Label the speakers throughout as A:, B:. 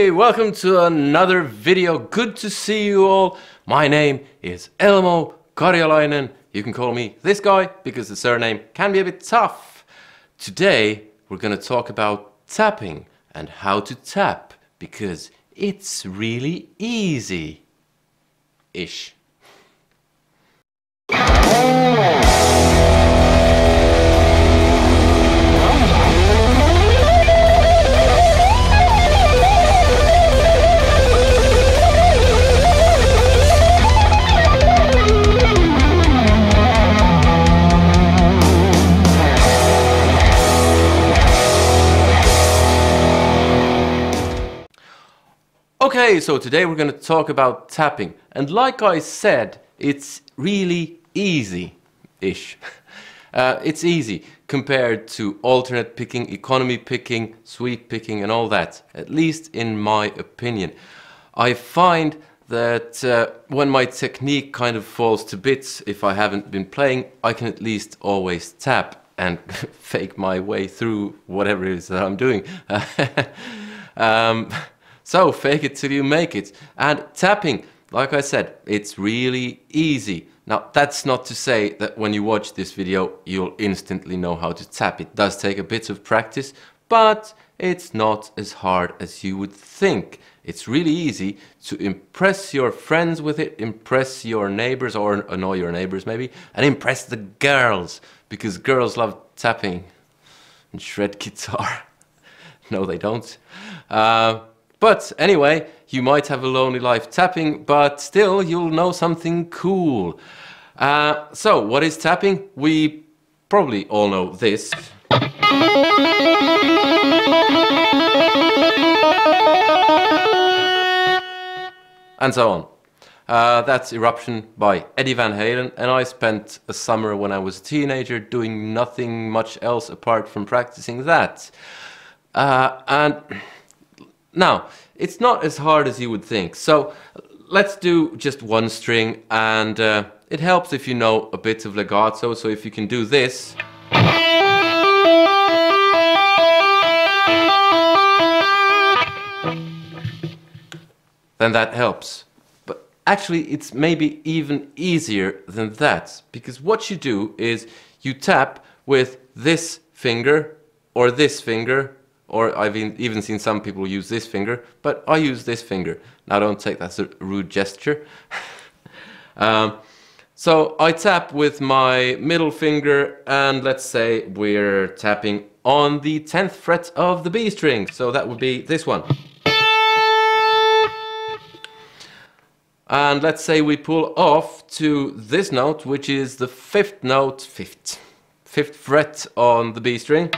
A: Hey, welcome to another video. Good to see you all. My name is Elmo Karjalainen. You can call me this guy because the surname can be a bit tough. Today we're going to talk about tapping and how to tap because it's really easy-ish. Okay, so today we're going to talk about tapping, and like I said, it's really easy-ish. It's easy compared to alternate picking, economy picking, sweep picking and all that, at least in my opinion. I find that when my technique kind of falls to bits, if I haven't been playing, I can at least always tap and fake my way through whatever it is that I'm doing. So fake it till you make it. And tapping, like I said, it's really easy. Now that's not to say that when you watch this video you'll instantly know how to tap. It does take a bit of practice, but it's not as hard as you would think. It's really easy to impress your friends with it, impress your neighbors, or annoy your neighbors maybe, and impress the girls, because girls love tapping and shred guitar. No, they don't. But anyway, you might have a lonely life tapping, but still you'll know something cool. So what is tapping? We probably all know this. And so on. That's Eruption by Eddie Van Halen, and I spent a summer when I was a teenager doing nothing much else apart from practicing that. And now, it's not as hard as you would think, so let's do just one string, and it helps if you know a bit of legato, so if you can do this. Then that helps. But actually it's maybe even easier than that, because what you do is you tap with this finger or this finger, or I've even seen some people use this finger, but I use this finger. Now don't take that as a rude gesture. So I tap with my middle finger, and let's say we're tapping on the 10th fret of the B string. So that would be this one. And let's say we pull off to this note, which is the fifth fret on the B string.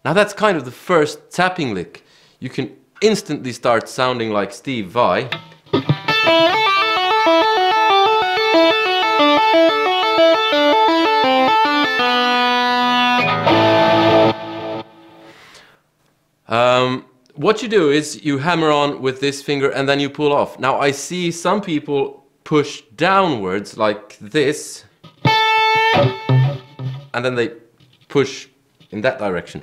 A: Now that's kind of the first tapping lick. You can instantly start sounding like Steve Vai. What you do is you hammer on with this finger and then you pull off. Now I see some people push downwards like this, and then they push in that direction.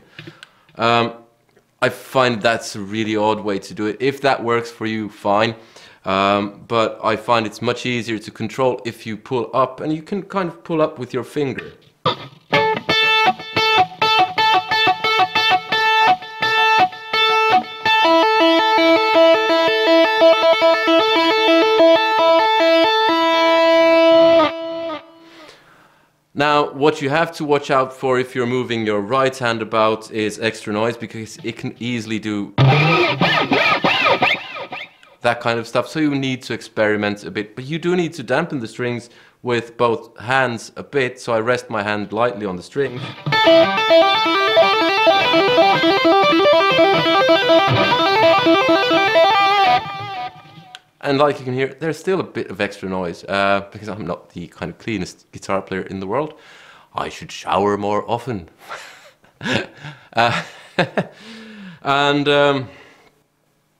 A: I find that's a really odd way to do it. If that works for you, fine. But I find it's much easier to control if you pull up, and you can kind of pull up with your finger. Now, what you have to watch out for if you're moving your right hand about is extra noise, because it can easily do that kind of stuff. So you need to experiment a bit, but you do need to dampen the strings with both hands a bit. So I rest my hand lightly on the string. And like you can hear, there's still a bit of extra noise, because I'm not the kind of cleanest guitar player in the world. I should shower more often. And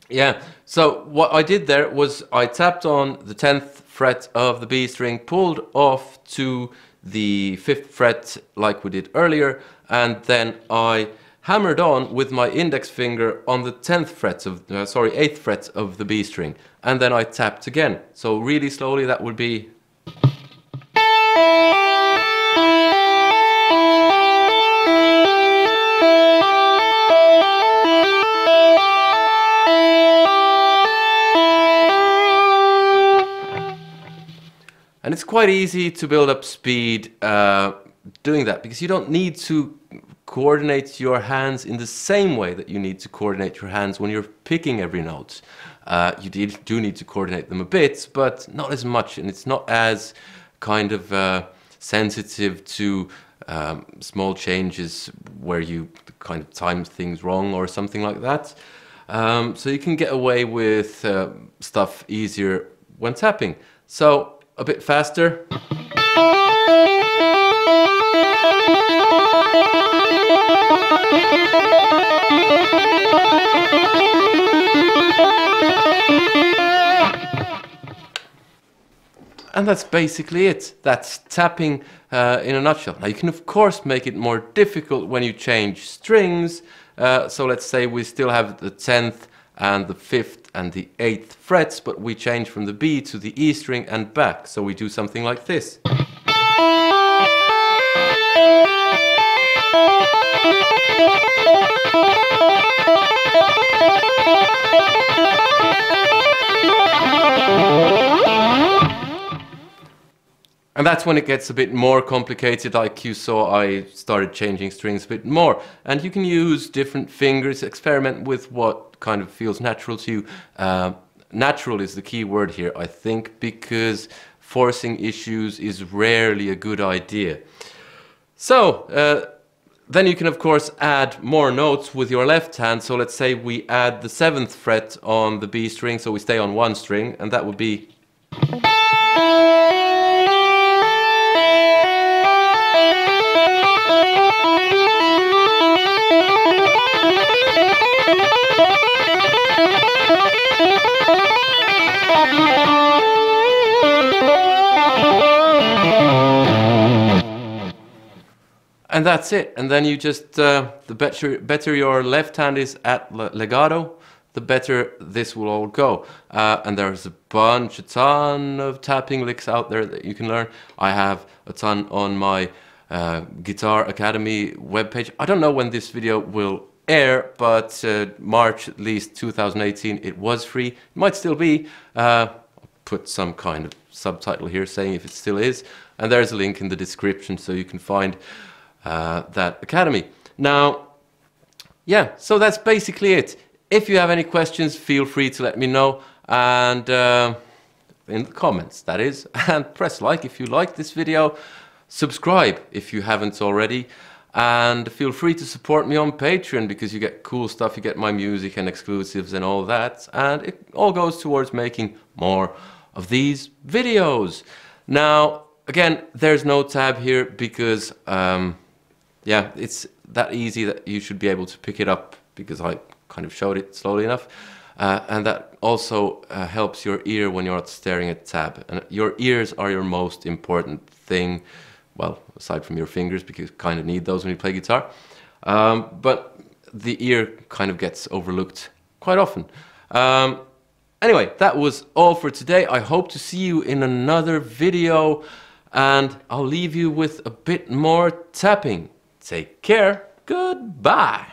A: yeah, So what I did there was I tapped on the 10th fret of the B string, pulled off to the 5th fret like we did earlier, and then I hammered on with my index finger on the 10th fret of, 8th fret of the B string, and then I tapped again. So really slowly that would be. And it's quite easy to build up speed doing that, because you don't need to coordinate your hands in the same way that you need to coordinate your hands when you're picking every note. You do need to coordinate them a bit, but not as much, and it's not as kind of sensitive to small changes where you kind of time things wrong or something like that. So you can get away with stuff easier when tapping. So a bit faster. And that's basically it. That's tapping in a nutshell. Now you can of course make it more difficult when you change strings. So let's say we still have the 10th and the 5th and the 8th frets, but we change from the B to the E string and back. So we do something like this. And that's when it gets a bit more complicated. Like you saw, I started changing strings a bit more. And you can use different fingers, experiment with what kind of feels natural to you. Natural is the key word here, I think, because forcing issues is rarely a good idea. So, then you can of course add more notes with your left hand. So let's say we add the 7th fret on the B string, so we stay on one string, and that would be. And that's it. And then you just, the better your left hand is at legato, the better this will all go. And there's a ton of tapping licks out there that you can learn. I have a ton on my Guitar Academy webpage. I don't know when this video will air, but March at least 2018, it was free. It might still be. I'll put some kind of subtitle here saying if it still is. And there's a link in the description so you can find that academy. Now, yeah, so that's basically it. If you have any questions, feel free to let me know, and in the comments, that is, and press like if you like this video, subscribe if you haven't already, and feel free to support me on Patreon, because you get cool stuff, you get my music and exclusives and all that, and it all goes towards making more of these videos. Now, again, there's no tab here because yeah, it's that easy that you should be able to pick it up, because I kind of showed it slowly enough. And that also helps your ear when you're staring at tab. And your ears are your most important thing, well, aside from your fingers, because you kind of need those when you play guitar. But the ear kind of gets overlooked quite often. Anyway, that was all for today. I hope to see you in another video, and I'll leave you with a bit more tapping. Take care. Goodbye.